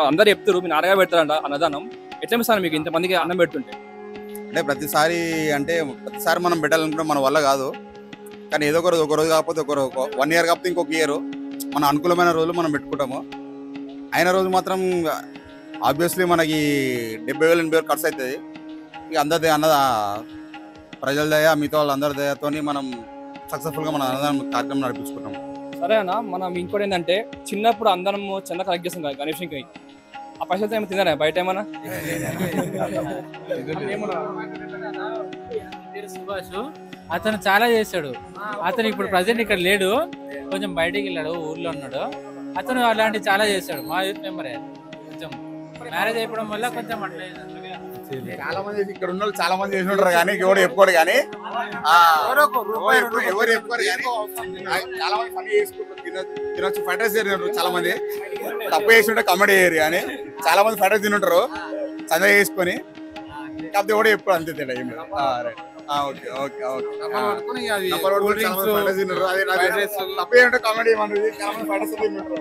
అందరూ చెప్తారు మీరు నాన్నగా పెడతారంట అన్నదానం. ఎట్లా అనిపిస్తుంది మీకు ఇంతమందికి అన్నం పెడుతుంటే? అంటే ప్రతిసారి మనం పెట్టాలనుకుంటే మన వల్ల కాదు. కానీ ఏదో ఒక రోజు కాకపోతే 1 ఇయర్ కాకపోతే ఇంకొక ఇయర్ మన అనుకూలమైన రోజులు మనం పెట్టుకుంటాము. అయిన రోజు మాత్రం ఆబ్వియస్లీ మనకి 70,000 80,000 ఖర్చు అవుతుంది. ఇక అందరి ప్రజల దయ మిగతా వాళ్ళందరి దయతో మనం సక్సెస్ఫుల్గా మన అన్నదానం కార్యక్రమం నడిపించుకుంటాం. సరే అన్న, మనం ఇంకోటి ఏంటంటే చిన్నప్పుడు అందరం చిన్న కలెక్ట్ చేస్తాం కదా గణేష్కి. ఆ పైసలతో ఏమైనా తిన్నారా బయట ఏమన్నా? పేరు సుభాష్. అతను చాలా చేశాడు. అతను ఇప్పుడు ప్రజెంట్ ఇక్కడ లేడు, కొంచెం బయటికి వెళ్ళాడు, ఊర్లో ఉన్నాడు. అతను అలాంటివి చాలా చేశాడు. మా యూత్ మెంబరే. కొంచెం మ్యారేజ్ అయిపోవడం వల్ల కొంచెం అట్లా చాలా మంది ఇక్కడ ఉన్న వాళ్ళు చాలా మంది చేసి ఉంటారు కానీ ఎవరు చెప్పుకోడు కానీ ఎవరు చెప్పుకోరు కానీ చాలా మంది పని చేసుకుంటారు. తినొచ్చు ఫ్రైడ్ రైస్ తింటారు. చాలా మంది తప్పు చేసి ఉంటే కమెడీ చేయరు కానీ చాలా మంది ఫ్రైడ్ రైస్ తింటుంటారు సంజయ్ చేసుకొని. కాకపోతే ఎవరు చెప్పుడు అంతే తేడా ఏమి. ఓకే ఓకే ఓకే తప్పు చేసి ఉంటే కామెడీ ఏమన్నది చాలా మంది ఫ్రైడ్ రైస్ తింటారు.